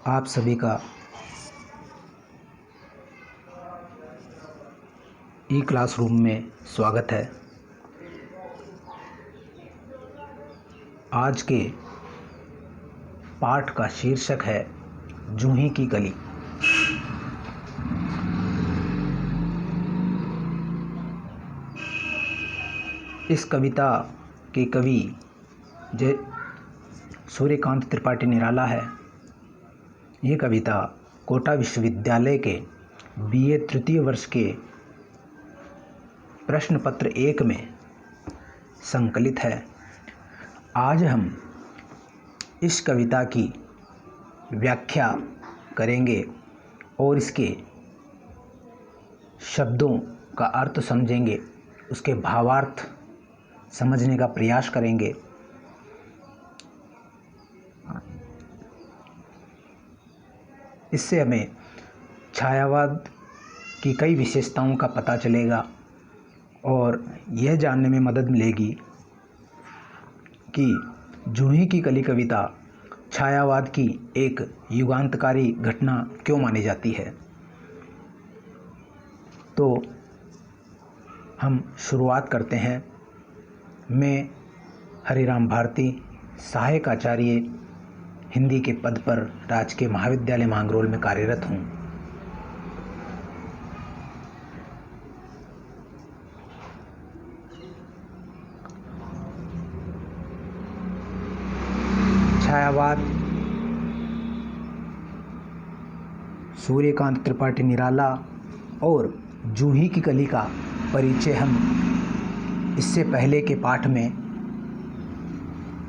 आप सभी का ई क्लासरूम में स्वागत है। आज के पाठ का शीर्षक है जूही की कली। इस कविता के कवि जय सूर्यकांत त्रिपाठी निराला है। ये कविता कोटा विश्वविद्यालय के बीए तृतीय वर्ष के प्रश्न पत्र 1 में संकलित है। आज हम इस कविता की व्याख्या करेंगे और इसके शब्दों का अर्थ समझेंगे, उसके भावार्थ समझने का प्रयास करेंगे। इससे हमें छायावाद की कई विशेषताओं का पता चलेगा और यह जानने में मदद मिलेगी कि जूही की कली कविता छायावाद की एक युगांतकारी घटना क्यों मानी जाती है। तो हम शुरुआत करते हैं। मैं हरिराम भारती, सहायक आचार्य हिंदी के पद पर राजकीय महाविद्यालय मांगरोल में कार्यरत हूँ। छायावाद सूर्यकांत त्रिपाठी निराला और जूही की कली का परिचय हम इससे पहले के पाठ में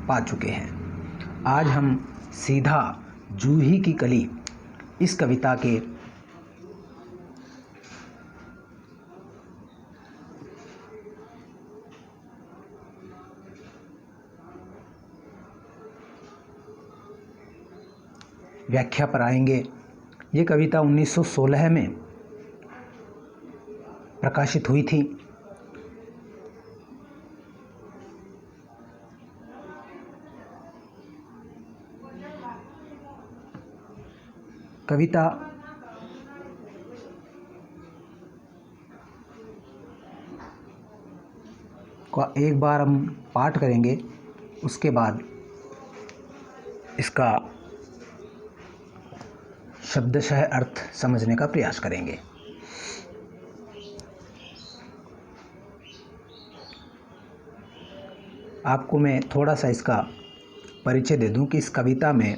पा चुके हैं। आज हम सीधा जूही की कली इस कविता के व्याख्या पर आएंगे। ये कविता 1916 में प्रकाशित हुई थी। कविता का एक बार हम पाठ करेंगे, उसके बाद इसका शब्दशः अर्थ समझने का प्रयास करेंगे। आपको मैं थोड़ा सा इसका परिचय दे दूं कि इस कविता में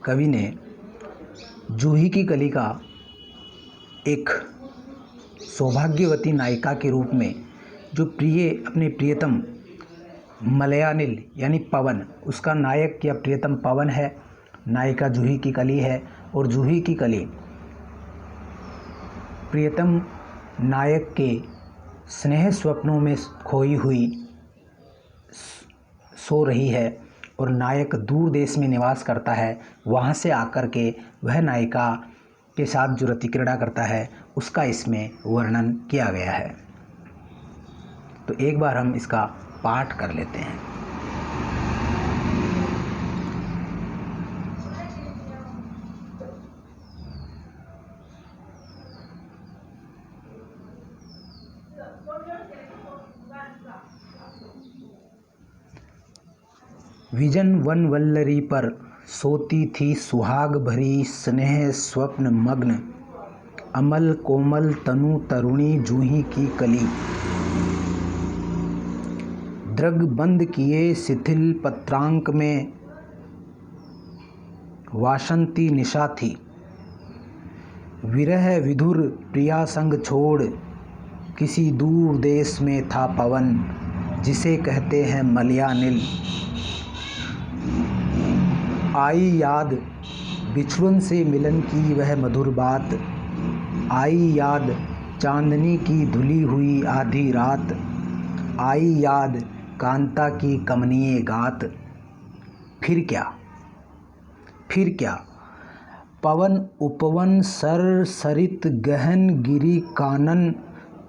कवि ने जूही की कली का एक सौभाग्यवती नायिका के रूप में जो अपने प्रियतम मलयानिल यानी पवन, उसका नायक या प्रियतम पवन है, नायिका जूही की कली है और जूही की कली प्रियतम नायक के स्नेह स्वप्नों में खोई हुई सो रही है और नायक दूर देश में निवास करता है। वहाँ से आकर के वह नायिका के साथ जो रति क्रीड़ा करता है उसका इसमें वर्णन किया गया है। तो एक बार हम इसका पाठ कर लेते हैं। विजन वन वल्लरी पर सोती थी सुहाग भरी स्नेह स्वप्न मग्न, अमल कोमल तनु तरुणी जूही की कली। दृग बंद किए शिथिल पत्रांक में वासंती निशा थी। विरह विधुर प्रिया संग छोड़ किसी दूर देश में था पवन, जिसे कहते हैं मलयानिल। आई याद बिछुड़न से मिलन की वह मधुर बात, आई याद चांदनी की धुली हुई आधी रात, आई याद कांता की कमनीय गात। फिर क्या पवन उपवन सर सरित गहन गिरी कानन,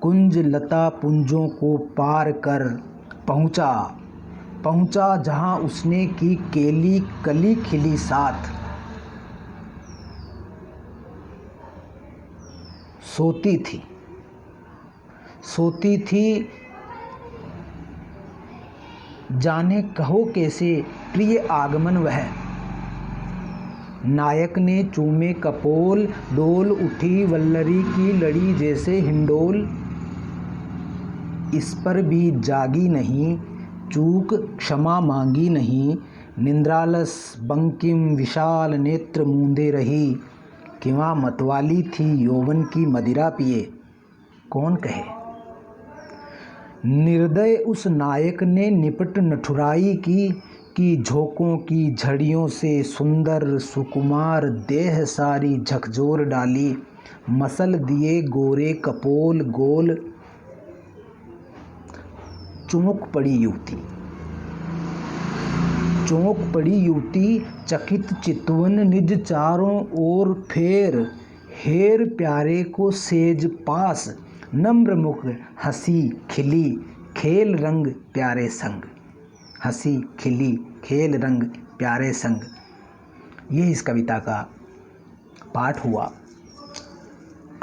कुंज लता पुंजों को पार कर पहुँचा जहाँ उसने की केली कली खिली साथ। सोती थी जाने कहो कैसे प्रिय आगमन वह। नायक ने चूमे कपोल, डोल उठी वल्लरी की लड़ी जैसे हिंडोल। इस पर भी जागी नहीं चूक क्षमा मांगी नहीं, निंद्रालस बंकिम विशाल नेत्र मूंदे रही। किंवा मतवाली थी यौवन की मदिरा पिए, कौन कहे। निर्दय उस नायक ने निपट नठुराई की झोंकों की झड़ियों से सुंदर सुकुमार देह सारी झकझोर डाली। मसल दिए गोरे कपोल गोल, चौंक पड़ी युवती चकित चितवन निज चारों ओर फेर। हेर प्यारे को सेज पास नम्र मुख हंसी खिली खेल रंग प्यारे संग। हंसी खिली खेल रंग प्यारे संग। ये इस कविता का पाठ हुआ।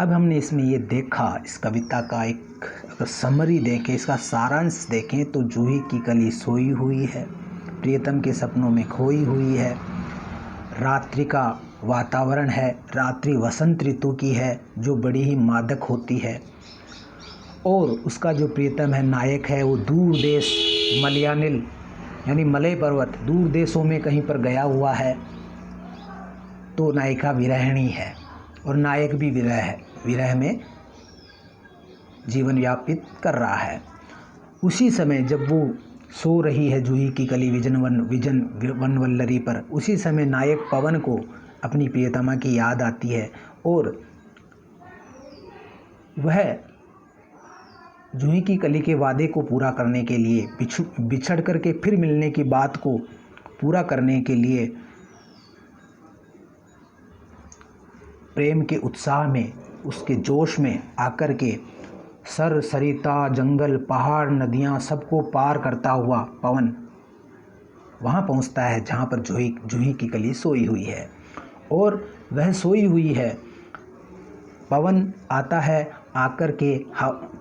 अब हमने इसमें ये देखा, इस कविता का एक अगर समरी देखें, इसका सारांश देखें तो जूही की कली सोई हुई है, प्रियतम के सपनों में खोई हुई है। रात्रि का वातावरण है, रात्रि वसंत ऋतु की है जो बड़ी ही मादक होती है। और उसका जो प्रियतम है, नायक है, वो दूर देश मलयानिल यानी मलय पर्वत दूर देशों में कहीं पर गया हुआ है। तो नायिका विरहिणी है और नायक भी विरह में जीवन यापित कर रहा है। उसी समय जब वो सो रही है जूही की कली विजन वनवल्लरी पर, उसी समय नायक पवन को अपनी प्रियतमा की याद आती है और वह जूही की कली के वादे को पूरा करने के लिए, बिछड़ करके फिर मिलने की बात को पूरा करने के लिए प्रेम के उत्साह में, उसके जोश में आकर के सर सरिता जंगल पहाड़ नदियाँ सबको पार करता हुआ पवन वहाँ पहुँचता है जहाँ पर जूही की कली सोई हुई है। और वह सोई हुई है, पवन आता है, आकर के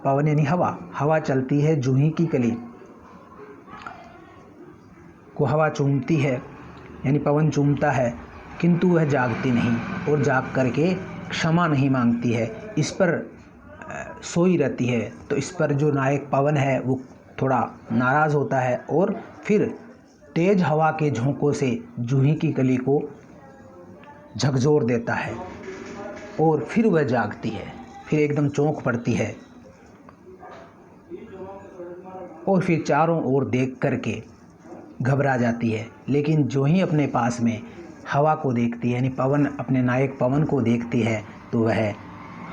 पवन यानी हवा चलती है, जूही की कली को हवा चूमती है यानी पवन चूमता है, किंतु वह जागती नहीं और जाग करके क्षमा नहीं मांगती है, इस पर सोई रहती है। तो इस पर जो नायक पवन है वो थोड़ा नाराज़ होता है और फिर तेज हवा के झोंकों से जूही की कली को झकझोर देता है और फिर वह जागती है, फिर एकदम चौंक पड़ती है और फिर चारों ओर देख करके घबरा जाती है। लेकिन जो ही अपने पास में हवा को देखती है यानी पवन, अपने नायक पवन को देखती है तो वह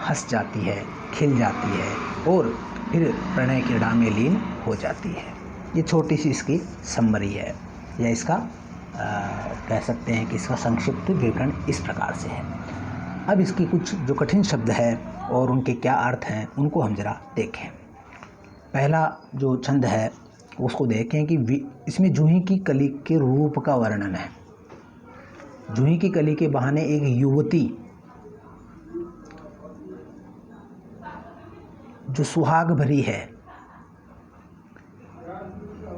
हंस जाती है, खिल जाती है और फिर प्रणय की क्रीड़ा में लीन हो जाती है। ये छोटी सी इसकी समरी है, या इसका कह सकते हैं कि इसका संक्षिप्त विवरण इस प्रकार से है। अब इसकी कुछ जो कठिन शब्द है और उनके क्या अर्थ हैं उनको हम जरा देखें। पहला जो छंद है उसको देखें कि इसमें जूही की कली के रूप का वर्णन है। जूही की कली के बहाने एक युवती जो सुहाग भरी है,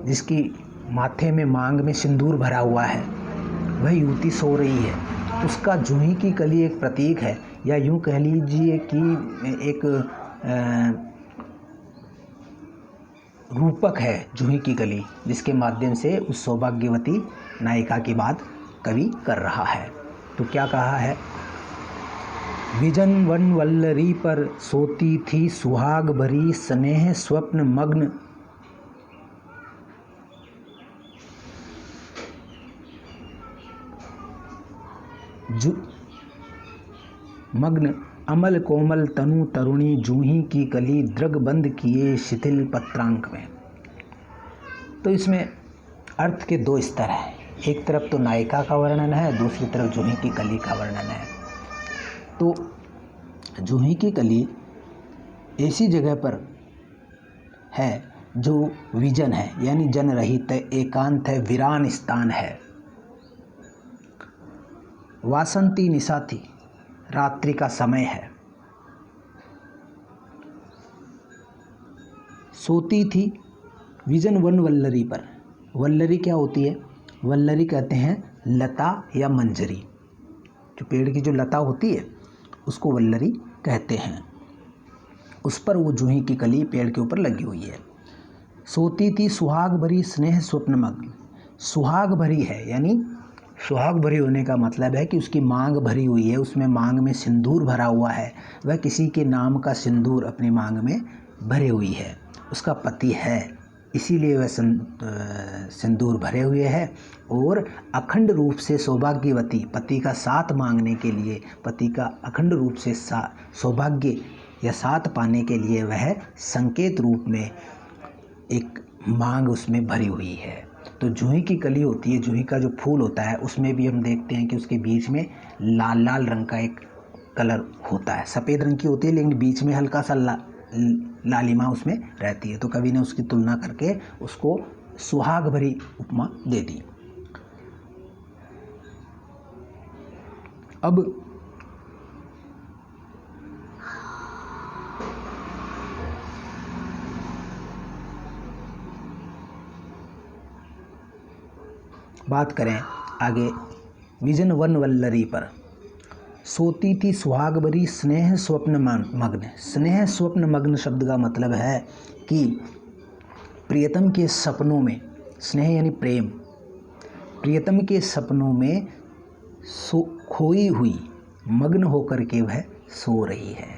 जिसकी माथे में मांग में सिंदूर भरा हुआ है, वह युवती सो रही है, उसका जूही की कली एक प्रतीक है, या यूँ कह लीजिए कि एक रूपक है जूही की कली, जिसके माध्यम से उस सौभाग्यवती नायिका की बात कवि कर रहा है। तो क्या कहा है, विजन वन वल्लरी पर सोती थी सुहाग भरी स्नेह स्वप्न मग्न अमल कोमल तनु तरुणी जूही की कली दृग बंद किए शिथिल पत्रांक में। तो इसमें अर्थ के दो स्तर हैं, एक तरफ तो नायिका का वर्णन है, दूसरी तरफ जूही की कली का वर्णन है। तो जूही की कली ऐसी जगह पर है जो विजन है यानी जन रहित है, एकांत है, वीरान स्थान है। वासंती निशा थी, रात्रि का समय है, सोती थी विजन वन वल्लरी पर। वल्लरी क्या होती है? वल्लरी कहते हैं लता या मंजरी, जो पेड़ की जो लता होती है उसको वल्लरी कहते हैं। उस पर वो जूही की कली पेड़ के ऊपर लगी हुई है। सोती थी सुहाग भरी स्नेह स्वप्न मग्न। सुहाग भरी है, यानी सुहाग भरी होने का मतलब है कि उसकी मांग भरी हुई है, उसमें मांग में सिंदूर भरा हुआ है, वह किसी के नाम का सिंदूर अपनी मांग में भरी हुई है, उसका पति है, इसीलिए वह सिंदूर भरे हुए है। और अखंड रूप से सौभाग्यवती, पति का साथ मांगने के लिए, पति का अखंड रूप से सौभाग्य या साथ पाने के लिए वह संकेत रूप में एक मांग उसमें भरी हुई है। तो जूही की कली होती है, जूही का जो फूल होता है उसमें भी हम देखते हैं कि उसके बीच में लाल लाल रंग का एक कलर होता है, सफ़ेद रंग की होती है लेकिन बीच में हल्का सा लालिमा उसमें रहती है। तो कवि ने उसकी तुलना करके उसको सुहाग भरी उपमा दे दी। अब बात करें आगे विजन वन वल्लरी पर। सोती थी सुहाग भरी स्नेह स्वप्न मग्न। स्नेह स्वप्न मग्न शब्द का मतलब है कि प्रियतम के सपनों में, स्नेह यानी प्रेम, प्रियतम के सपनों में खोई हुई, मग्न होकर के वह सो रही है,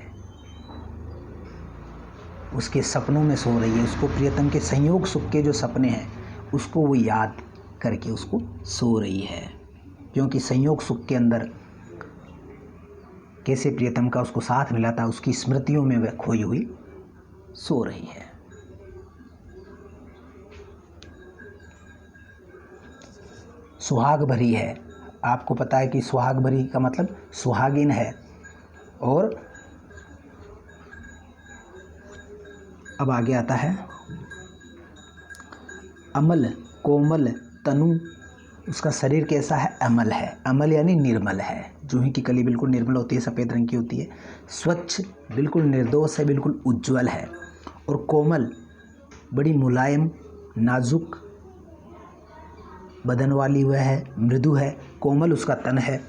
उसके सपनों में सो रही है, उसको प्रियतम के संयोग सुख के जो सपने हैं उसको वो याद करके उसको सो रही है, क्योंकि संयोग सुख के अंदर कैसे प्रियतम का उसको साथ मिला था उसकी स्मृतियों में वह खोई हुई सो रही है। सुहाग भरी है, आपको पता है कि सुहाग भरी का मतलब सुहागिन है। और अब आगे आता है अमल कोमल तनु, उसका शरीर कैसा है? अमल है, अमल यानी निर्मल है। जूही की कली बिल्कुल निर्मल होती है, सफ़ेद रंग की होती है, स्वच्छ, बिल्कुल निर्दोष है, बिल्कुल उज्ज्वल है। और कोमल, बड़ी मुलायम नाजुक बदन वाली वह है, मृदु है, कोमल उसका तन है,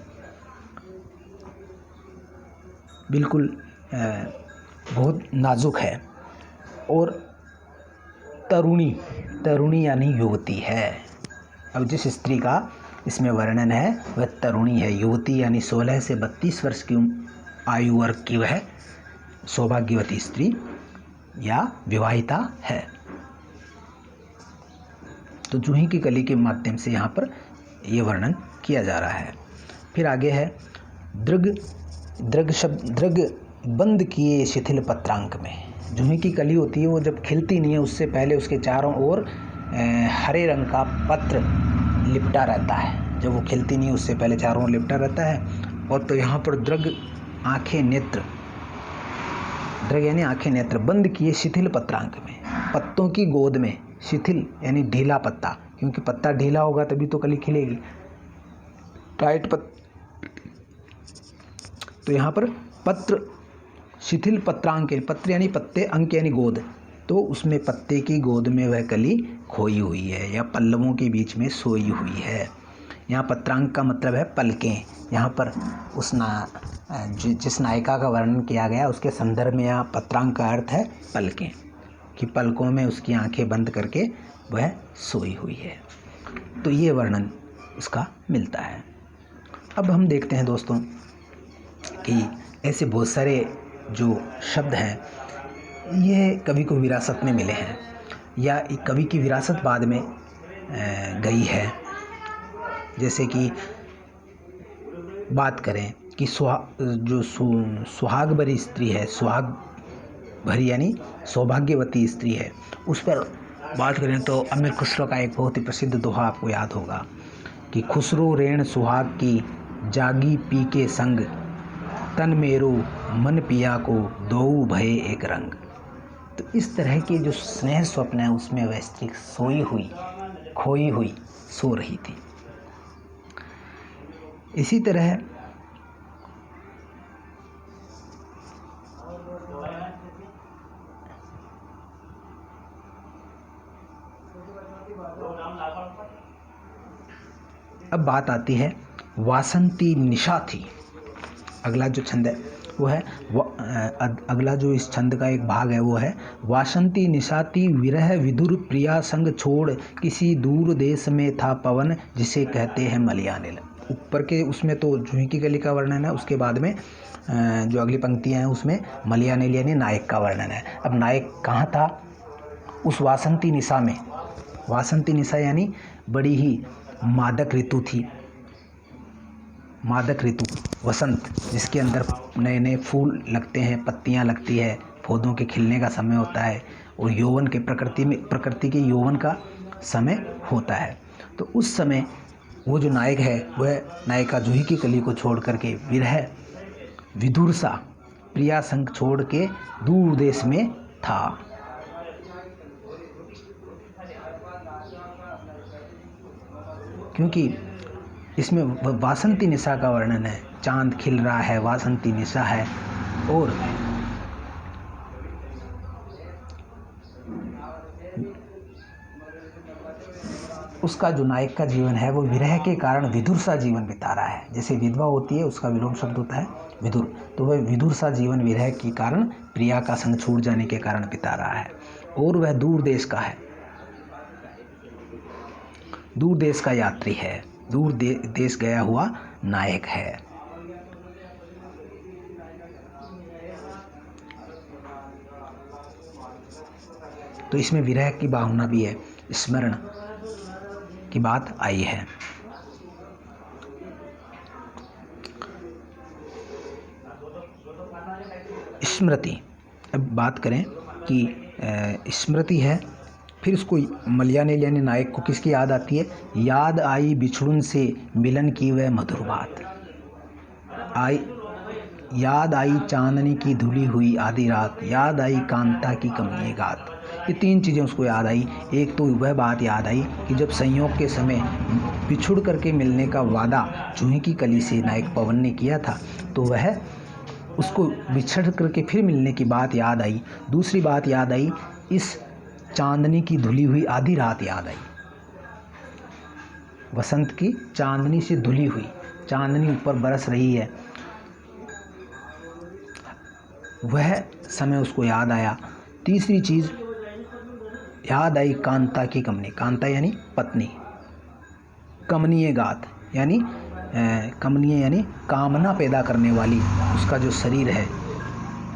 बिल्कुल बहुत नाजुक है। और तरुणी, तरुणी यानी युवती है। अब जिस स्त्री का इसमें वर्णन है वह तरुणी है, युवती यानी 16 से 32 वर्ष की आयु वर्ग की वह सौभाग्यवती स्त्री या विवाहिता है। तो जूही की कली के माध्यम से यहाँ पर ये वर्णन किया जा रहा है। फिर आगे है दृग, दृग शब्द, दृग बंद किए शिथिल पत्रांक में। जूही की कली होती है वो जब खिलती नहीं है उससे पहले उसके चारों ओर हरे रंग का पत्र लिपटा रहता है, जब वो खिलती नहीं उससे पहले चारों ओर लिपटा रहता है। और तो यहाँ पर दृग आंखें नेत्र, दृग यानी आंखें नेत्र, बंद किए शिथिल पत्रांक में, पत्तों की गोद में, शिथिल यानी ढीला पत्ता, क्योंकि पत्ता ढीला होगा तभी तो कली खिलेगी, टाइट तो यहाँ पर पत्र शिथिल पत्रांक, पत्र यानी पत्ते, अंक यानी गोद, तो उसमें पत्ते की गोद में वह कली खोई हुई है या पल्लवों के बीच में सोई हुई है। यहाँ पत्रांक का मतलब है पलकें। यहाँ पर उस जिस नायिका का वर्णन किया गया उसके संदर्भ में यहाँ पत्रांक का अर्थ है पलकें, कि पलकों में उसकी आंखें बंद करके वह सोई हुई है। तो ये वर्णन उसका मिलता है। अब हम देखते हैं दोस्तों कि ऐसे बहुत सारे जो शब्द हैं ये कवि को विरासत में मिले हैं या कवि की विरासत बाद में गई है। जैसे कि बात करें कि सुहाग भरी स्त्री है, सुहाग भरी यानी सौभाग्यवती स्त्री है, उस पर बात करें तो अमीर खुसरो का एक बहुत ही प्रसिद्ध दोहा आपको याद होगा कि खुसरो रेण सुहाग की जागी पी के संग, तन मेरो मन पिया को दोऊ भये एक रंग। तो इस तरह के जो स्नेह स्वप्न है उसमें वह स्त्री सोई हुई, खोई हुई सो रही थी। इसी तरह अब बात आती है वासंती निशा थी। अगला जो छंद है वो है अगला जो इस छंद का एक भाग है वो है वासंती निशाती विरह विदुर प्रिया संग छोड़ किसी दूर देश में था पवन जिसे कहते हैं मलयानिल। ऊपर के उसमें तो जूही की कली का वर्णन है, उसके बाद में जो अगली पंक्तियां हैं उसमें मलयानिल यानी नायक का वर्णन है। अब नायक कहाँ था? उस वासंती निशा में। वासंती निशा यानी बड़ी ही मादक ऋतु थी, मादक ऋतु, वसंत, जिसके अंदर नए नए फूल लगते हैं, पत्तियां लगती है, पौधों के खिलने का समय होता है और यौवन के प्रकृति के यौवन का समय होता है। तो उस समय वो जो नायक है वह नायिका जूही की कली को छोड़ करके विरह विदुर सा प्रिया संग छोड़ के दूर देश में था। क्योंकि इसमें वासंती निशा का वर्णन है, चांद खिल रहा है, वासंती निशा है और उसका जो नायक का जीवन है वो विरह के कारण विदुर सा जीवन बिता रहा है। जैसे विधवा होती है उसका विलोम शब्द होता है विदुर, तो वह विदुर सा जीवन विरह के कारण, प्रिया का संग छूट जाने के कारण बिता रहा है और वह दूर देश का है, दूर देश का यात्री है, दूर देश गया हुआ नायक है। तो इसमें विरह की भावना भी है, स्मरण की बात आई है। स्मृति, अब बात करें कि स्मृति है, फिर उसको मलयानिल यानी नायक को किसकी याद आती है? याद आई बिछुड़न से मिलन की वह मधुर बात, याद आई चांदनी की धुली हुई आधी रात, याद आई कांता की कमनीय गात। ये तीन चीज़ें उसको याद आई। एक तो वह बात याद आई कि जब संयोग के समय बिछुड़ करके मिलने का वादा जूही की कली से नायक पवन ने किया था, तो वह उसको बिछड़ करके फिर मिलने की बात याद आई। दूसरी बात याद आई, इस चांदनी की धुली हुई आधी रात याद आई। वसंत की चांदनी से धुली हुई, चांदनी ऊपर बरस रही है, वह समय उसको याद आया। तीसरी चीज़ याद आई कांता की कमनी, कांता यानी पत्नी, कमनीय गात यानी कमनीय यानी कामना पैदा करने वाली उसका जो शरीर है,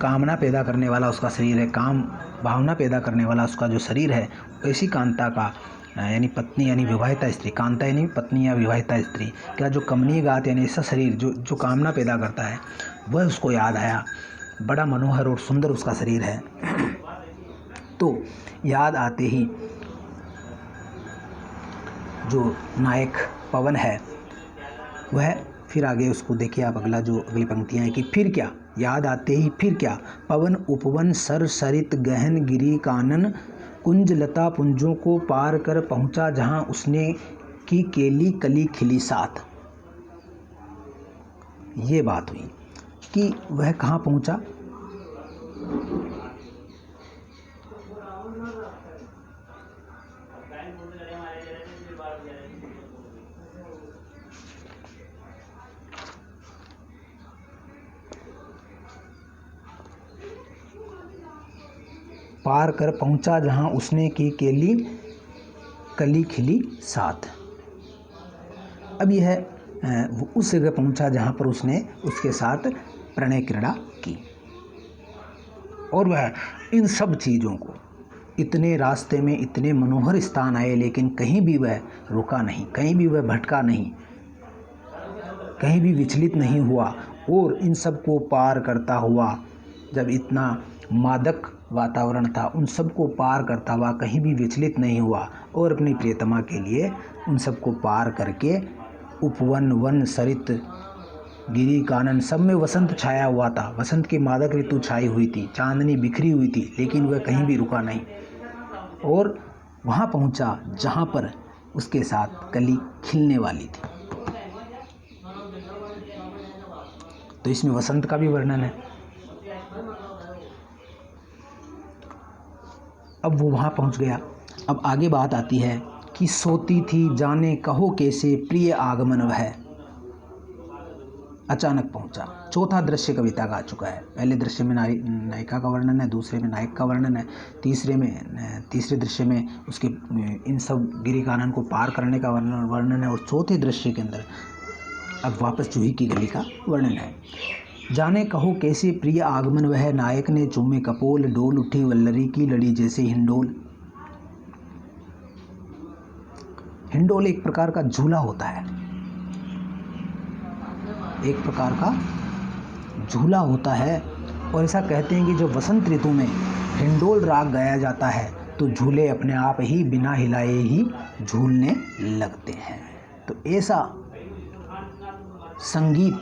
कामना पैदा करने वाला उसका शरीर है, काम भावना पैदा करने वाला उसका जो शरीर है, ऐसी कांता का यानी पत्नी यानी विवाहिता स्त्री, कांता यानी पत्नी या विवाहिता स्त्री का जो कमनीय गात यानी ऐसा शरीर जो कामना पैदा करता है, वह उसको याद आया। बड़ा मनोहर और सुंदर उसका शरीर है। तो याद आते ही जो नायक पवन है वह फिर आगे उसको देखिए आप, अगली पंक्तियाँ हैं कि फिर क्या, याद आते ही फिर क्या, पवन उपवन सर सरित गहन गिरी कानन कुंज लता पुंजों को पार कर पहुंचा जहां उसने की केली कली खिली साथ। ये बात हुई कि वह कहाँ पहुंचा? पार कर पहुंचा जहां उसने की केली कली खिली साथ। अब यह उस जगह पहुंचा जहां पर उसने उसके साथ प्रणय क्रीड़ा की। और वह इन सब चीज़ों को, इतने रास्ते में इतने मनोहर स्थान आए लेकिन कहीं भी वह रुका नहीं, कहीं भी वह भटका नहीं, कहीं भी विचलित नहीं हुआ। और इन सब को पार करता हुआ, जब इतना मादक वातावरण था, उन सब को पार करता हुआ कहीं भी विचलित नहीं हुआ और अपनी प्रियतमा के लिए उन सब को पार करके उपवन वन सरित गिरी कानन सब में वसंत छाया हुआ था, वसंत की मादक ऋतु छाई हुई थी, चांदनी बिखरी हुई थी, लेकिन वह कहीं भी रुका नहीं और वहाँ पहुँचा जहाँ पर उसके साथ कली खिलने वाली थी। तो इसमें वसंत का भी वर्णन है। अब वो वहाँ पहुँच गया। अब आगे बात आती है कि सोती थी जाने कहो कैसे प्रिय आगमन वह अचानक पहुंचा। चौथा दृश्य कविता का आ चुका है। पहले दृश्य में नायिका का वर्णन है, दूसरे में नायक का वर्णन है, तीसरे दृश्य में उसके इन सब गिरी कानन को पार करने का वर्णन है, और चौथे दृश्य के अंदर अब वापस जूही की गली का वर्णन है। जाने कहो कैसे प्रिय आगमन वह, नायक ने चूमे कपोल, डोल उठी वल्लरी की लड़ी जैसे हिंडोल। हिंडोल एक प्रकार का झूला होता है, एक प्रकार का झूला होता है, और ऐसा कहते हैं कि जब वसंत ऋतु में हिंडोल राग गाया जाता है तो झूले अपने आप ही बिना हिलाए ही झूलने लगते हैं। तो ऐसा संगीत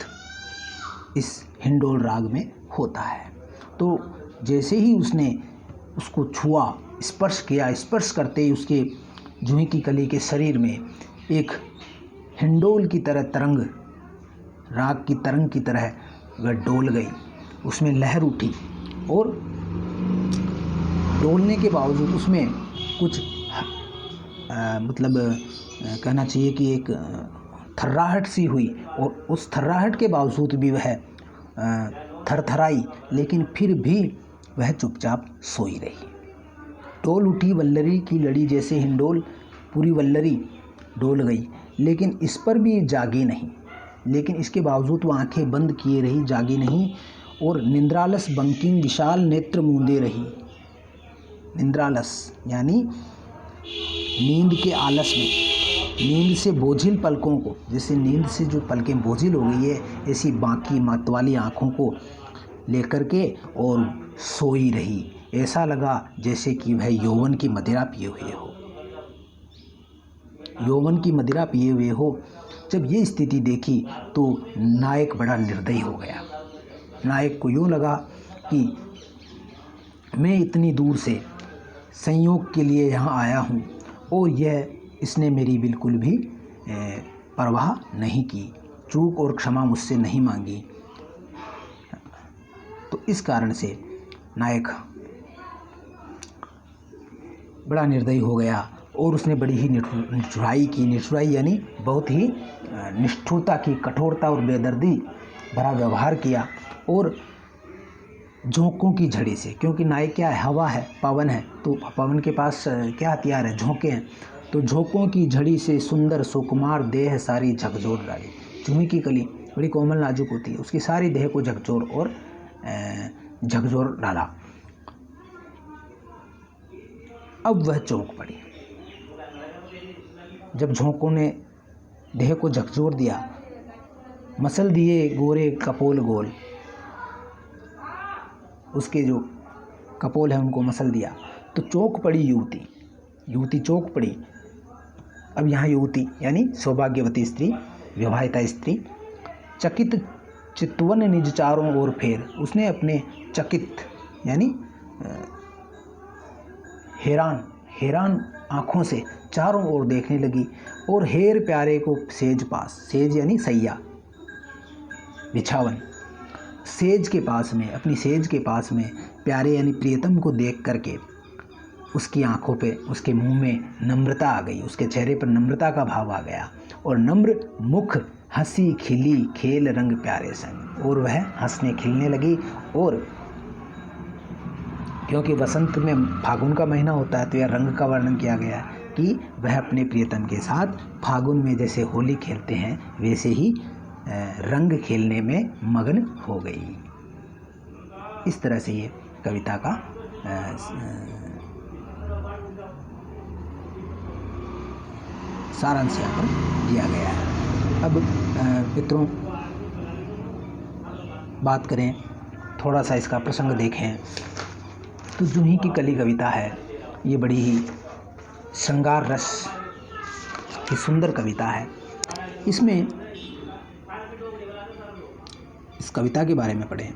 इस हिंडोल राग में होता है। तो जैसे ही उसने उसको छुआ, स्पर्श किया, स्पर्श करते ही उसके जूही की कली के शरीर में एक हिंडोल की तरह तरंग, राग की तरंग की तरह वह डोल गई, उसमें लहर उठी, और डोलने के बावजूद उसमें कुछ कहना चाहिए कि एक थर्राहट सी हुई, और उस थर्राहट के बावजूद भी वह थरथराई, लेकिन फिर भी वह चुपचाप सोई रही। डोल उठी वल्लरी की लड़ी जैसे हिंडोल, पूरी वल्लरी डोल गई, लेकिन इस पर भी जागी नहीं, लेकिन इसके बावजूद वो आंखें बंद किए रही, जागी नहीं, और निंद्रालस बंकिम विशाल नेत्र मूंदे रही। निंद्रालस यानी नींद के आलस में, नींद से बोझिल पलकों को, जैसे नींद से जो पलकें बोझिल हो गई है, ऐसी बाकी मतवाली आँखों को लेकर के और सोई रही। ऐसा लगा जैसे कि वह यौवन की मदिरा पिए हुए हो, यौवन की मदिरा पिए हुए हो। जब ये स्थिति देखी तो नायक बड़ा निर्दयी हो गया। नायक को यूँ लगा कि मैं इतनी दूर से संयोग के लिए यहाँ आया हूँ, और इसने मेरी बिल्कुल भी परवाह नहीं की, चूक और क्षमा मुझसे नहीं मांगी। तो इस कारण से नायक बड़ा निर्दयी हो गया, और उसने बड़ी ही निठुराई की। निठुराई यानी बहुत ही निष्ठुरता की, कठोरता और बेदर्दी भरा व्यवहार किया, और झोंकों की झड़ी से, क्योंकि नायक क्या है, हवा है, पवन है, तो पवन के पास क्या हथियार है, झोंके हैं, तो झोंकों की झड़ी से सुंदर सुकुमार देह सारी झकझोर डाली। जूही की कली बड़ी कोमल नाजुक होती है, उसकी सारी देह को झकझोर और झकझोर डाला। अब वह चौंक पड़ी। जब झोंकों ने देह को झकझोर दिया, मसल दिए गोरे कपोल गोल, उसके जो कपोल है उनको मसल दिया, तो चौंक पड़ी युवती। युवती चौंक पड़ी। अब यहाँ युवती यानी सौभाग्यवती स्त्री, विवाहिता स्त्री, चकित चितवन निज चारों ओर फेर, उसने अपने चकित यानी हैरान आँखों से चारों ओर देखने लगी, और हेर प्यारे को सेज पास, सेज यानी सैया, बिछावन, सेज के पास में, अपनी सेज के पास में प्यारे यानी प्रियतम को देख करके उसकी आंखों पे, उसके मुंह में नम्रता आ गई, उसके चेहरे पर नम्रता का भाव आ गया, और नम्र मुख हंसी खिली खेल रंग प्यारे संग, और वह हंसने खिलने लगी। और क्योंकि वसंत में फागुन का महीना होता है, तो यह रंग का वर्णन किया गया है कि वह अपने प्रियतम के साथ फागुन में जैसे होली खेलते हैं वैसे ही रंग खेलने में मग्न हो गई। इस तरह से ये कविता का सारांश यहाँ पर दिया गया है। अब मित्रों बात करें, थोड़ा सा इसका प्रसंग देखें, तो जूही की कली कविता है, ये बड़ी ही श्रृंगार रस की सुंदर कविता है। इसमें इस कविता के बारे में पढ़ें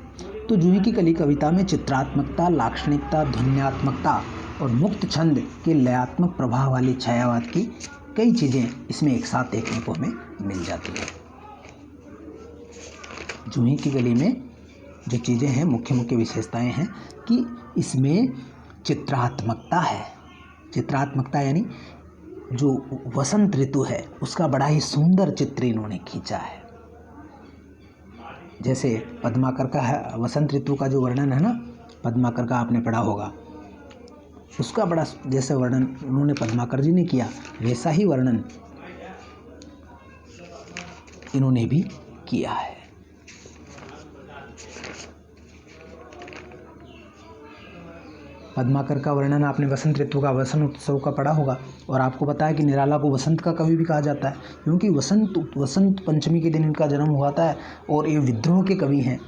तो जूही की कली कविता में चित्रात्मकता, लाक्षणिकता, ध्वन्यात्मकता और मुक्त छंद के लयात्मक प्रभाव वाली छायावाद की कई चीज़ें इसमें एक साथ देखने को हमें मिल जाती है। जूही की कली में जो चीज़ें हैं, मुख्य मुख्य विशेषताएं हैं कि इसमें चित्रात्मकता है। चित्रात्मकता यानी जो वसंत ऋतु है उसका बड़ा ही सुंदर चित्र इन्होंने खींचा है। जैसे पद्माकर का है वसंत ऋतु का जो वर्णन है ना, पद्माकर का आपने पढ़ा होगा, उसका बड़ा जैसे वर्णन उन्होंने पद्माकर जी ने किया वैसा ही वर्णन इन्होंने भी किया है। पद्माकर का वर्णन आपने वसंत ऋतु का वसंत उत्सव का पढ़ा होगा, और आपको पता है कि निराला को वसंत का कवि भी कहा जाता है, क्योंकि वसंत पंचमी के दिन इनका जन्म हुआ था और ये विद्रोह के कवि हैं,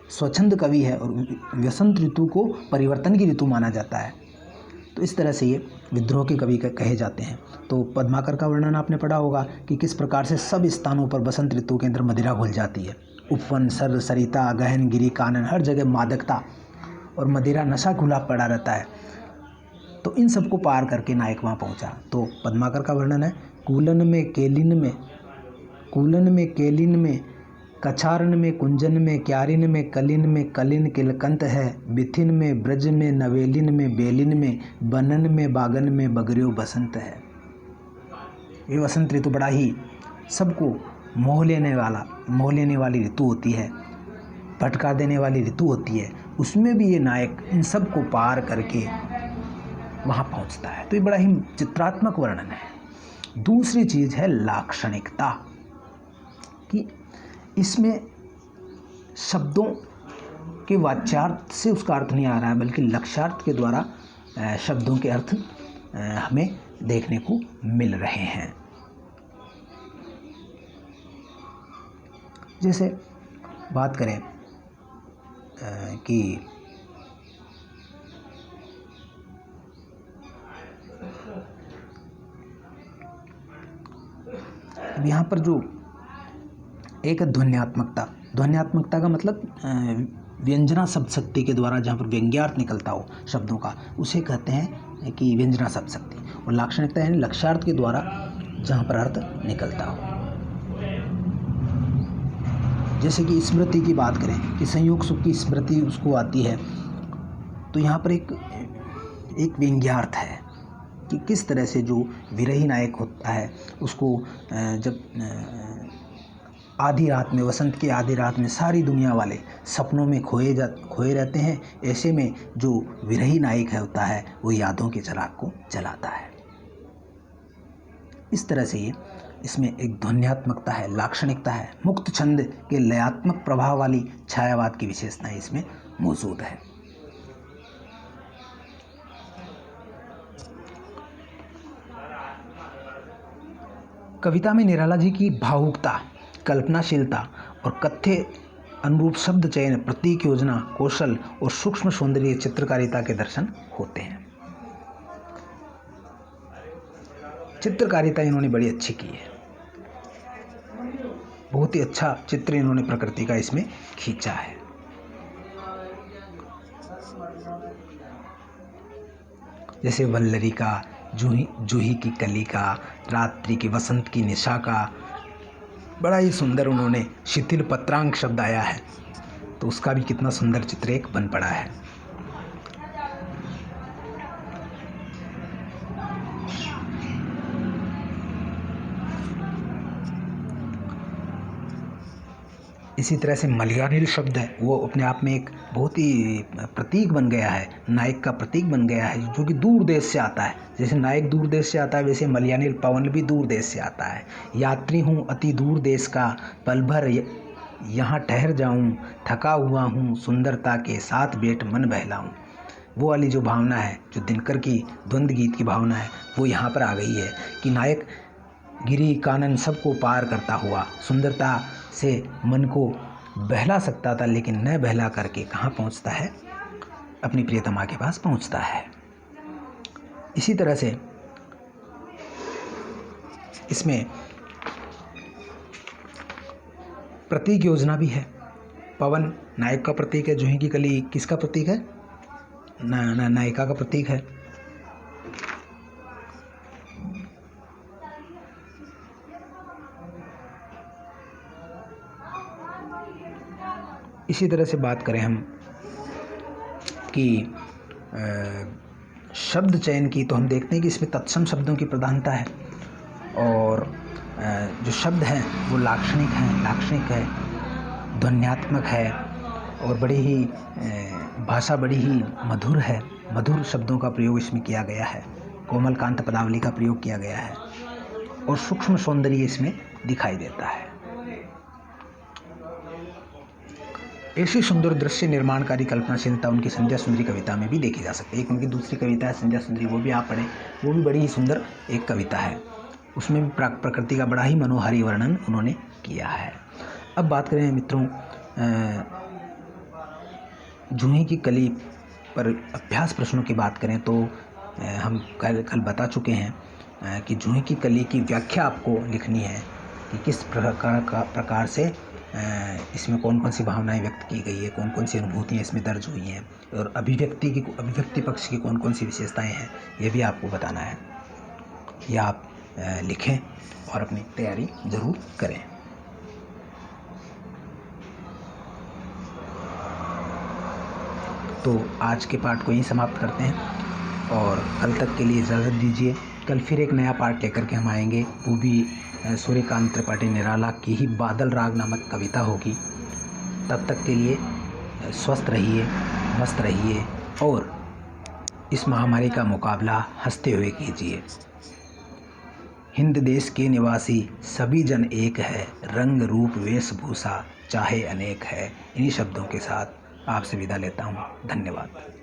स्वच्छंद कवि है, और वसंत ऋतु को परिवर्तन की ऋतु माना जाता है। तो इस तरह से ये विद्रोह के कवि कहे जाते हैं। तो पद्माकर का वर्णन आपने पढ़ा होगा कि किस प्रकार से सब स्थानों पर बसंत ऋतु के अंदर मदिरा घुल जाती है। उपवन, सर, सरिता, गहन, गिरी, कानन, हर जगह मादकता और मदिरा नशा घुला पड़ा रहता है। तो इन सबको पार करके नायक वहाँ पहुँचा। तो पद्माकर का वर्णन है, कूलन में केलिन में कछारन में कुंजन में क्यारिन में कलिन किलकंत है, बिथिन में ब्रज में नवेलिन में बेलिन में बनन में बागन में बगरियो बसंत है। ये वसंत ऋतु बड़ा ही सबको मोह लेने वाली ऋतु होती है, भटका देने वाली ऋतु होती है। उसमें भी ये नायक इन सब को पार करके वहाँ पहुँचता है। तो ये बड़ा ही चित्रात्मक वर्णन है। दूसरी चीज़ है लाक्षणिकता, कि इसमें शब्दों के वाच्यार्थ से उसका अर्थ नहीं आ रहा है, बल्कि लक्ष्यार्थ के द्वारा शब्दों के अर्थ हमें देखने को मिल रहे हैं। जैसे बात करें कि अब यहाँ पर जो एक ध्वन्यात्मकता का मतलब व्यंजना शब्द शक्ति के द्वारा जहाँ पर व्यंग्यार्थ निकलता हो शब्दों का, उसे कहते हैं कि व्यंजना शब्द शक्ति। और लाक्षणिकता यानी लक्ष्यार्थ के द्वारा जहाँ पर अर्थ निकलता हो। जैसे कि स्मृति की बात करें कि संयोग सुख की स्मृति उसको आती है, तो यहाँ पर एक व्यंग्यार्थ है कि किस तरह से जो विरही नायक होता है उसको जब आधी रात में, वसंत की आधी रात में सारी दुनिया वाले सपनों में खोए रहते हैं, ऐसे में जो विरही नायक होता है वो यादों के चिराग को जलाता है। इस तरह से ये इसमें एक ध्वन्यात्मकता है, लाक्षणिकता है, मुक्त छंद के लयात्मक प्रभाव वाली छायावाद की विशेषताएं इसमें मौजूद है। कविता में निराला जी की भावुकता, कल्पनाशीलता और कथ्य अनुरूप शब्द चयन, प्रतीक योजना, कौशल और सूक्ष्म सौंदर्य चित्रकारिता के दर्शन होते हैं। चित्रकारिता इन्होंने बड़ी अच्छी की है, बहुत ही अच्छा चित्र इन्होंने प्रकृति का इसमें खींचा है। जैसे वल्लरी का, जूही की कली का, रात्रि की, वसंत की निशा का, बड़ा ही सुंदर उन्होंने, शिथिल पत्रांक शब्द आया है तो उसका भी कितना सुंदर चित्र एक बन पड़ा है। इसी तरह से मलयानिल शब्द है, वो अपने आप में एक बहुत ही प्रतीक बन गया है, नायक का प्रतीक बन गया है, जो कि दूर देश से आता है। जैसे नायक दूर देश से आता है, वैसे मलयानिल पवन भी दूर देश से आता है। यात्री हूँ अति दूर देश का, पल भर यहाँ ठहर जाऊँ, थका हुआ हूँ सुंदरता के साथ बैठ मन बहलाऊँ। वो वाली जो भावना है, जो दिनकर की द्वंद्व गीत की भावना है, वो यहाँ पर आ गई है कि नायक गिरी कानन सबको पार करता हुआ सुंदरता से मन को बहला सकता था, लेकिन न बहला करके कहाँ पहुँचता है, अपनी प्रियतमा के पास पहुँचता है। इसी तरह से इसमें प्रतीक योजना भी है। पवन नायक का प्रतीक है, जूही की कली किसका प्रतीक है, नायिका का प्रतीक है। इसी तरह से बात करें हम कि शब्द चयन की तो हम देखते हैं कि इसमें तत्सम शब्दों की प्रधानता है और जो शब्द हैं वो लाक्षणिक है, ध्वन्यात्मक है और बड़ी ही भाषा बड़ी ही मधुर है। मधुर शब्दों का प्रयोग इसमें किया गया है, कोमलकांत पदावली का प्रयोग किया गया है और सूक्ष्म सौंदर्य इसमें दिखाई देता है। ऐसी सुंदर दृश्य निर्माणकारी कल्पनाशीलता उनकी संध्या सुंदरी कविता में भी देखी जा सकती है। एक उनकी दूसरी कविता है संध्या सुंदरी, वो भी आप पढ़ें, वो भी बड़ी ही सुंदर एक कविता है। उसमें भी प्रकृति का बड़ा ही मनोहारी वर्णन उन्होंने किया है। अब बात करें मित्रों जूही की कली पर अभ्यास प्रश्नों की बात करें तो हम कल बता चुके हैं कि जूही की कली की व्याख्या आपको लिखनी है कि किस प्रकार से इसमें कौन कौन सी भावनाएं व्यक्त की गई है, कौन कौन सी अनुभूतियाँ इसमें दर्ज हुई हैं और अभिव्यक्ति पक्ष की कौन कौन सी विशेषताएं हैं, ये भी आपको बताना है। यह आप लिखें और अपनी तैयारी ज़रूर करें। तो आज के पाठ को यहीं समाप्त करते हैं और कल तक के लिए इजाज़त दीजिए। कल फिर एक नया पाठ लेकर के हम आएंगे, वो भी सूर्यकांत त्रिपाठी निराला की ही बादल राग नामक कविता होगी। तब तक के लिए स्वस्थ रहिए, मस्त रहिए और इस महामारी का मुकाबला हंसते हुए कीजिए। हिंद देश के निवासी सभी जन एक है, रंग रूप वेशभूषा चाहे अनेक है। इन्हीं शब्दों के साथ आपसे विदा लेता हूँ। धन्यवाद।